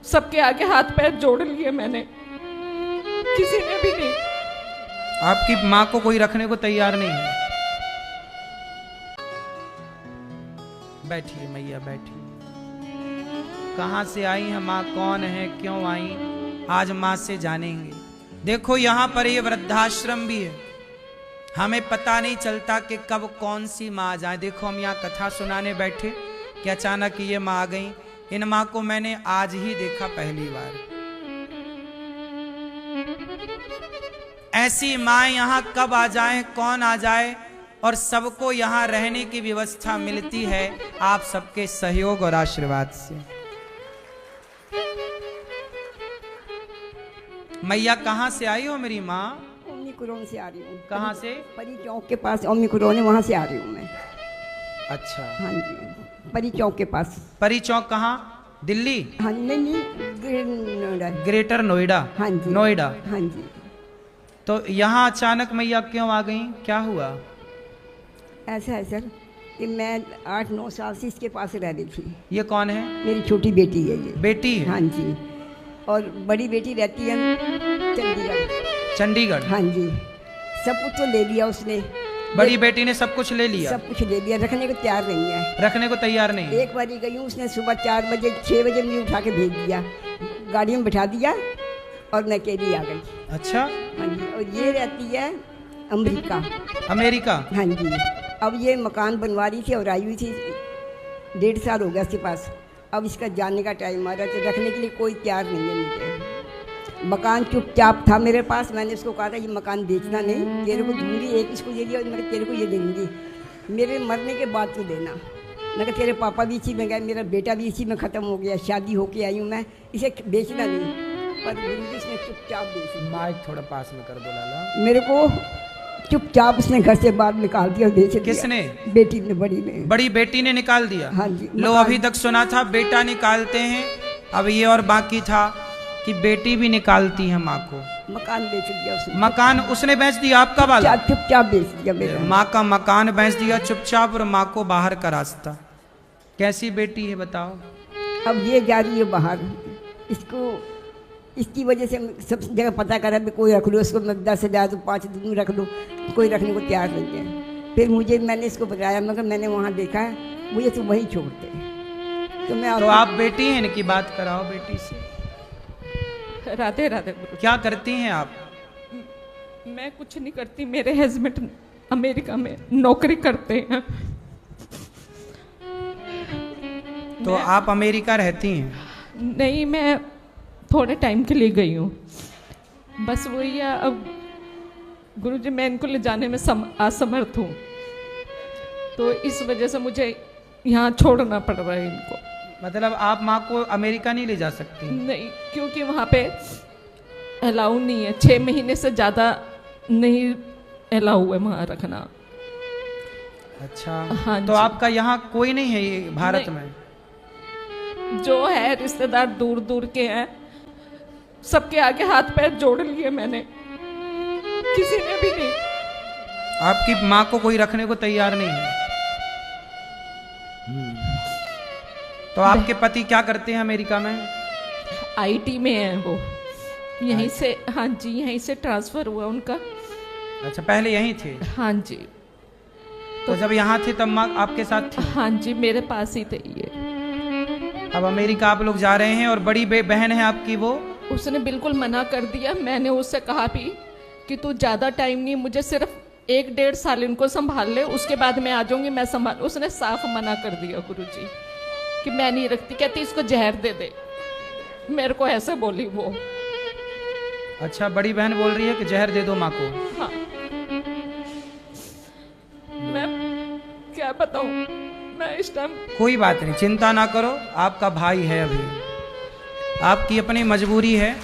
सबके आगे हाथ पैर जोड़ लिए मैंने, किसी ने भी नहीं। आपकी माँ को कोई रखने को तैयार नहीं है। बैठिए मैया बैठिए। कहाँ से आई है माँ, कौन है, क्यों आई, आज माँ से जानेंगे। देखो यहाँ पर ये वृद्धाश्रम भी है, हमें पता नहीं चलता कि कब कौन सी माँ आ जाए। देखो हम यहाँ कथा सुनाने बैठे कि अचानक ये माँ आ गई। इन माँ को मैंने आज ही देखा पहली बार। ऐसी माँ यहाँ कब आ जाए, कौन आ जाए, और सबको यहाँ रहने की व्यवस्था मिलती है आप सबके सहयोग और आशीर्वाद से। मैया कहाँ से आई हो मेरी माँ? ओमनी कुरोन से आ रही हूँ। कहाँ से? परी चौक के पास ओमनी कुरोन है, वहाँ से आ रही हूँ मैं। अच्छा। हाँ जी, परी चौक के पास। परी चौक कहाँ? दिल्ली? हाँ नहीं, नोएडा। ग्रेटर नोएडा? हाँ जी, नोएडा। हाँ जी। तो यहाँ अचानक मैया क्यों आ गई, क्या हुआ? ऐसा है सर कि मैं 8-9 साल से इसके पास रह रही थी। ये कौन है? मेरी छोटी बेटी है ये। बेटी है? हाँ जी। और बड़ी बेटी रहती है चंडीगढ़। चंडीगढ़? हाँ जी। सब कुछ तो ले लिया उसने। बड़ी बेटी ने सब कुछ ले लिया? सब कुछ ले लिया, रखने को तैयार नहीं है। रखने को तैयार नहीं? एक बार गई हूँ, उसने सुबह 4 बजे 6 बजे मुझे उठा के भेज दिया, गाड़ी में बिठा दिया और मैं अकेली आ गई। अच्छा। हाँ जी। और ये रहती है अमेरिका। अमेरिका? हाँ जी। अब ये मकान बनवा रही थी और आई हुई थी, 1.5 साल हो गया इसके पास। अब इसका जाने का टाइम आ रहा है, तो रखने के लिए कोई तैयार नहीं है मुझे। मकान चुपचाप था मेरे पास, मैंने उसको कहा था ये मकान बेचना नहीं, तेरे को दूंगी, एक इसको ये दिया और मैं तेरे को ये दे दूँगी, मेरे मरने के बाद तो देना। मैं कहा तेरे पापा भी इसी में गए, मेरा बेटा भी इसी में ख़त्म हो गया, शादी होके आई हूँ मैं, इसे बेचना नहीं। पर इसने चुपचाप बेच दिया। माइक थोड़ा पास में कर दो लाला। मेरे को चुपचाप उसने घर से बाहर निकाल दिया और बेच दिया। किसने? बेटी ने, बड़ी ने। बड़ी बेटी ने निकाल दिया? हाँ जी। लो अभी तक सुना था बेटा निकालते हैं, अब ये और बाकी था कि बेटी भी निकालती है माँ को। मकान बेच दिया उसने। मकान उसने बेच दिया आपका वाला? चुपचाप बेच दिया मेरा। माँ का मकान बेच दिया चुपचाप, और माँ को बाहर का रास्ता। कैसी बेटी है बताओ? अब ये जा रही है बाहर, इसको इसकी वजह से सब जगह पता करा भी कोई रख लो इसको, मैं 10,000 तो 5 दिन रख लो, कोई रखने को तैयार नहीं है। फिर मैंने इसको बताया, मगर मैंने वहाँ देखा है, मुझे तो वहीं छोड़ते। तो आप बेटी हैं, इनकी बात कराओ बेटी से। राधे राधे गुरु। क्या करती हैं आप? मैं कुछ नहीं करती, मेरे हस्बैंड अमेरिका में नौकरी करते हैं। तो आप अमेरिका रहती हैं? नहीं, मैं थोड़े टाइम के लिए गई हूँ, बस वही है। अब गुरुजी मैं इनको ले जाने में असमर्थ हूँ, तो इस वजह से मुझे यहाँ छोड़ना पड़ रहा है इनको। मतलब आप माँ को अमेरिका नहीं ले जा सकती? नहीं, क्योंकि वहाँ पे अलाउ नहीं है, 6 महीने से ज़्यादा नहीं अलाउ है वहाँ रखना। अच्छा। हाँ। तो आपका यहाँ कोई नहीं है ये भारत में? जो है रिश्तेदार दूर दूर के हैं, सबके आगे हाथ पैर जोड़ लिए मैंने, किसी ने भी नहीं। आपकी माँ को कोई रखने को तैयार नहीं है? तो आपके पति क्या करते हैं अमेरिका में? आईटी में है वो, यहीं से। हाँ जी, यहीं से ट्रांसफर हुआ उनका। अच्छा, पहले यहीं थे? हाँ जी। तो जब यहाँ थे तब माँ आपके साथ थी? हाँ जी, मेरे पास ही थे ये। अब अमेरिका आप लोग जा रहे हैं, और बड़ी बहन है आपकी, वो उसने बिल्कुल मना कर दिया। मैंने उससे कहा भी कि तू ज़्यादा टाइम नहीं, मुझे सिर्फ 1-1.5 साल इनको संभाल ले, उसके बाद मैं आ जाऊंगी, मैं संभाल। उसने साफ मना कर दिया गुरुजी कि मैं नहीं रखती। कहती इसको जहर दे दे, मेरे को ऐसे बोली वो। अच्छा, बड़ी बहन बोल रही है कि जहर दे दो माँ को? हाँ। मैं क्या बताऊं, मैं इस टाइम। कोई बात नहीं, चिंता ना करो, आपका भाई है, अभी आपकी अपनी मजबूरी है।